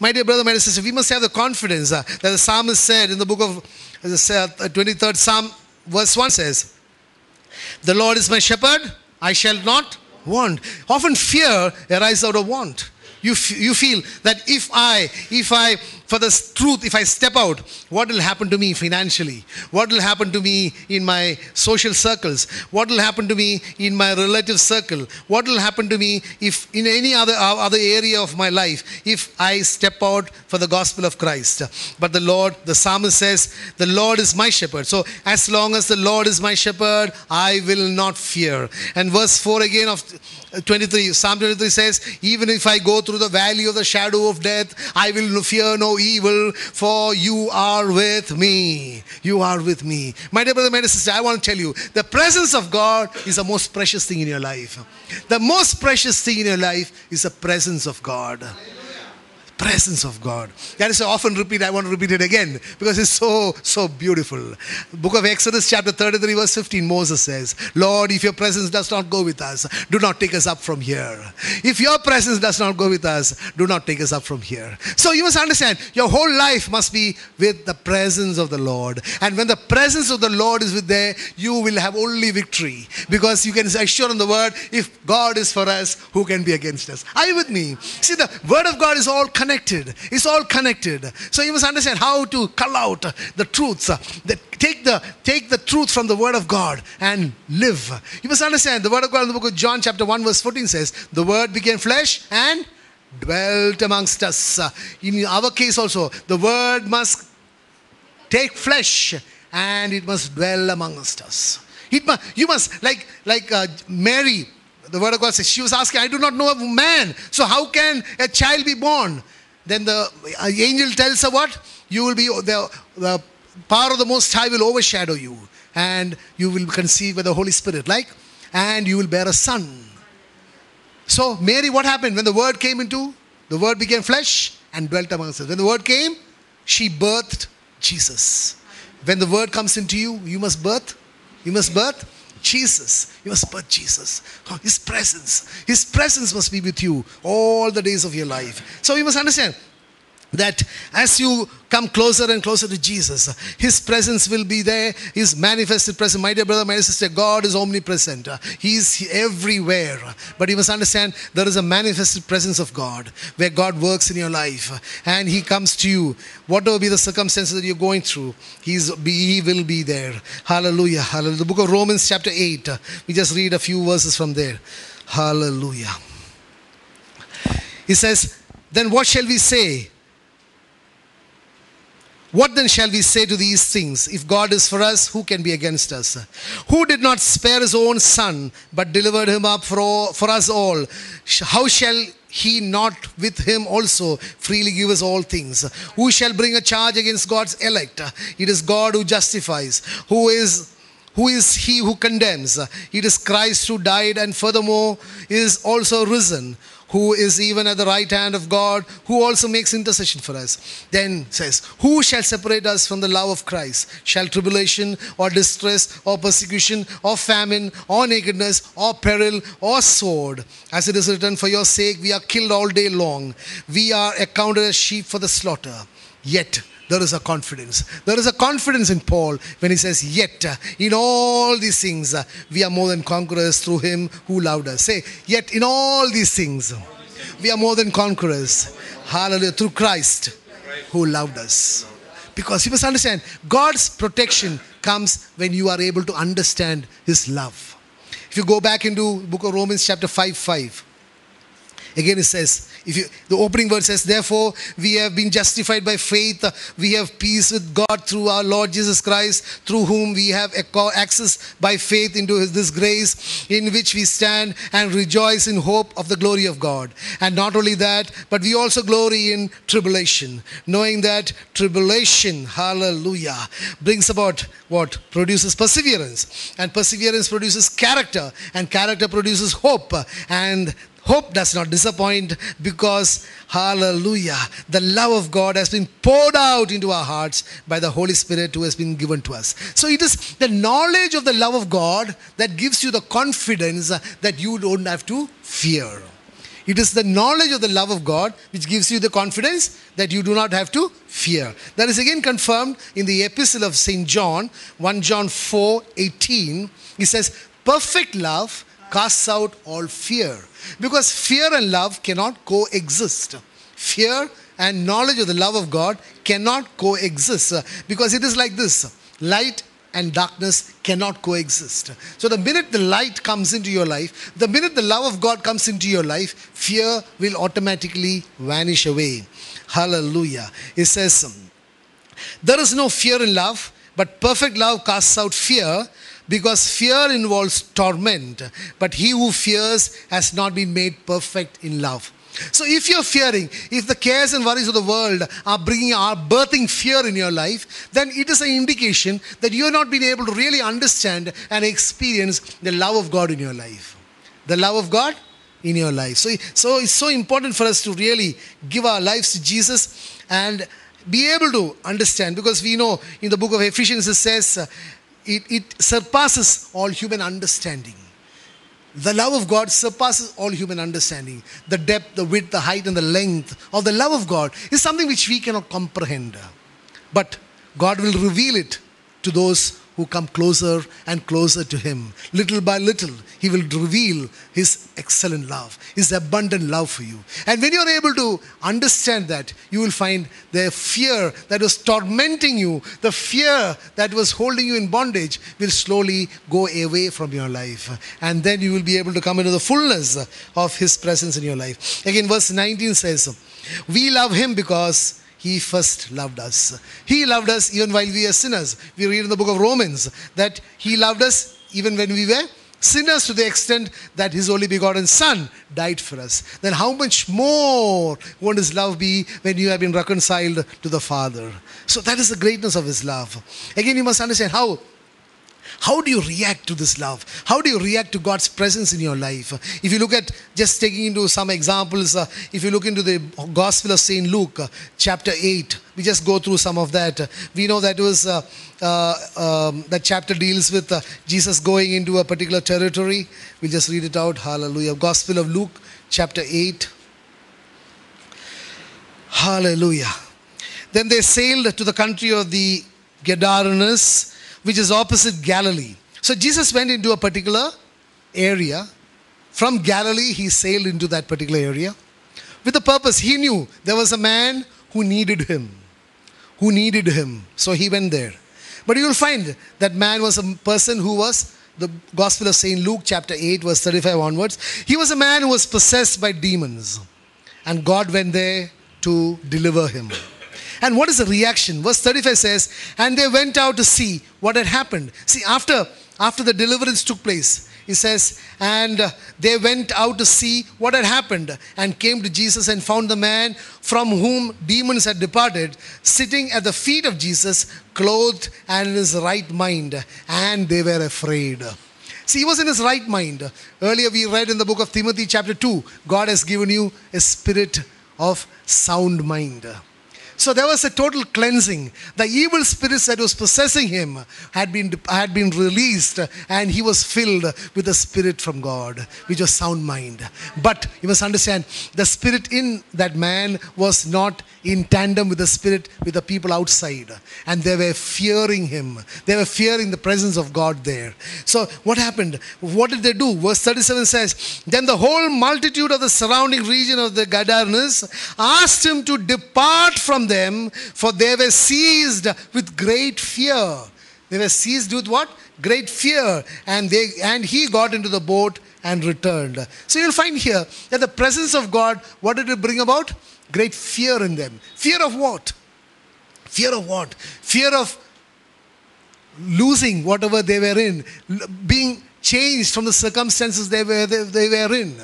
My dear brother, my dear sister, we must have the confidence that the psalmist said in the book of the 23rd Psalm, verse 1 says, "The Lord is my shepherd, I shall not want." Often fear arises out of want. You feel that if I, for the truth, if I step out, what will happen to me financially? What will happen to me in my social circles? What will happen to me in my relative circle? What will happen to me if in any other area of my life, if I step out for the gospel of Christ? But the psalmist says, "The Lord is my shepherd." So as long as the Lord is my shepherd, I will not fear. And verse 4 again of 23, Psalm 23 says, "Even if I go through the valley of the shadow of death, I will fear no evil, for you are with me." You are with me. My dear brother, my dear sister, I want to tell you, the presence of God is the most precious thing in your life. The most precious thing in your life is the presence of God. Presence of God. That is often repeat. I want to repeat it again because it's so beautiful. Book of Exodus chapter 33 verse 15, Moses says, "Lord, if your presence does not go with us, do not take us up from here." If your presence does not go with us, do not take us up from here. So you must understand, your whole life must be with the presence of the Lord. And when the presence of the Lord is with there, you will have only victory. Because you can assure on the word, if God is for us, who can be against us? Are you with me? See, the word of God is all connected. It's all connected. So you must understand how to cull out the truths. Take the truth from the word of God and live. You must understand the word of God in the book of John chapter 1 verse 14 says, "The word became flesh and dwelt amongst us." In our case also, the word must take flesh and it must dwell amongst us. You must, like Mary, the word of God says, she was asking, "I do not know a man, so how can a child be born?" Then the angel tells her what? You will be, the power of the Most High will overshadow you, and you will conceive by the Holy Spirit, and you will bear a son. So Mary, what happened? When the word came the word became flesh and dwelt amongst us. When the word came, she birthed Jesus. When the word comes into you, you must birth Jesus. You must birth Jesus. His presence must be with you all the days of your life. So you must understand that as you come closer and closer to Jesus, His presence will be there, His manifested presence. My dear brother, my dear sister, God is omnipresent. He is everywhere. But you must understand, there is a manifested presence of God, where God works in your life, and He comes to you. Whatever be the circumstances that you're going through, He will be there. Hallelujah, hallelujah. The book of Romans chapter 8, we just read a few verses from there. Hallelujah. He says, "Then what shall we say? What then shall we say to these things? If God is for us, who can be against us? Who did not spare His own Son, but delivered Him up for us all? How shall He not with Him also freely give us all things? Who shall bring a charge against God's elect? It is God who justifies. Who is He who condemns? It is Christ who died and furthermore is also risen, who is even at the right hand of God, who also makes intercession for us." Then says, "Who shall separate us from the love of Christ? Shall tribulation or distress or persecution or famine or nakedness or peril or sword? As it is written, for your sake we are killed all day long. We are accounted as sheep for the slaughter." Yet there is a confidence. There is a confidence in Paul when he says, "Yet in all these things we are more than conquerors through Him who loved us." Say, "Yet in all these things we are more than conquerors." Hallelujah. Through Christ who loved us. Because you must understand, God's protection comes when you are able to understand His love. If you go back into the book of Romans chapter 5, again it says, the opening verse says, "Therefore we have been justified by faith. We have peace with God through our Lord Jesus Christ, through whom we have access by faith into this grace in which we stand and rejoice in hope of the glory of God. And not only that, but we also glory in tribulation, knowing that tribulation," hallelujah, "brings about" what? Produces perseverance. And perseverance produces character. And character produces hope. And hope does not disappoint, because, hallelujah, the love of God has been poured out into our hearts by the Holy Spirit who has been given to us. So it is the knowledge of the love of God that gives you the confidence that you don't have to fear. It is the knowledge of the love of God which gives you the confidence that you do not have to fear. That is again confirmed in the epistle of St. John, 1 John 4:18. He says, perfect love casts out all fear. Because fear and love cannot coexist. Fear and knowledge of the love of God cannot coexist. Because it is like this. Light and darkness cannot coexist. So the minute the light comes into your life, the minute the love of God comes into your life, fear will automatically vanish away. Hallelujah. It says, there is no fear in love, but perfect love casts out fear, because fear involves torment. But he who fears has not been made perfect in love. So if you're fearing, if the cares and worries of the world are birthing fear in your life, then it is an indication that you're not being able to really understand and experience the love of God in your life. The love of God in your life. So it's so important for us to really give our lives to Jesus and be able to understand, because we know in the book of Ephesians it says it surpasses all human understanding. The love of God surpasses all human understanding. The depth, the width, the height, and the length of the love of God is something which we cannot comprehend. But God will reveal it to those who come closer and closer to Him. Little by little, He will reveal His excellent love, His abundant love for you. And when you are able to understand that, you will find the fear that was tormenting you, the fear that was holding you in bondage will slowly go away from your life. And then you will be able to come into the fullness of His presence in your life. Again, verse 19 says, we love Him because He first loved us. He loved us even while we were sinners. We read in the book of Romans that He loved us even when we were sinners, to the extent that His only begotten Son died for us. Then how much more won't His love be when you have been reconciled to the Father? So that is the greatness of His love. Again, you must understand how do you react to this love? How do you react to God's presence in your life? If you look at, just taking into some examples, if you look into the Gospel of St. Luke, chapter 8, we just go through some of that. We know that was that chapter deals with Jesus going into a particular territory. We'll just read it out. Hallelujah. Gospel of Luke, chapter 8. Hallelujah. Then they sailed to the country of the Gadarenes, which is opposite Galilee. So Jesus went into a particular area. From Galilee, He sailed into that particular area with a purpose. He knew there was a man who needed Him. So He went there. But you will find that man was a person who was, the Gospel of St. Luke, chapter 8, verse 35 onwards, he was a man who was possessed by demons. And God went there to deliver him. And what is the reaction? Verse 35 says, and they went out to see what had happened. See, after the deliverance took place, it says, and they went out to see what had happened, and came to Jesus and found the man from whom demons had departed, sitting at the feet of Jesus, clothed and in his right mind. And they were afraid. See, he was in his right mind. Earlier we read in the book of Timothy chapter 2, God has given you a spirit of sound mind. So there was a total cleansing. The evil spirits that was possessing him had been released, and he was filled with the spirit from God, which was sound mind. But you must understand, the spirit in that man was not in tandem with the spirit with the people outside. And they were fearing him. They were fearing the presence of God there. So what happened? What did they do? Verse 37 says, then the whole multitude of the surrounding region of the Gadarenes asked him to depart from them, for they were seized with great fear. They were seized with what? Great fear. And he got into the boat and returned. So you'll find here that the presence of God, what did it bring about? Great fear in them. Fear of what? Fear of what? Fear of losing whatever they were in, being changed from the circumstances they were in.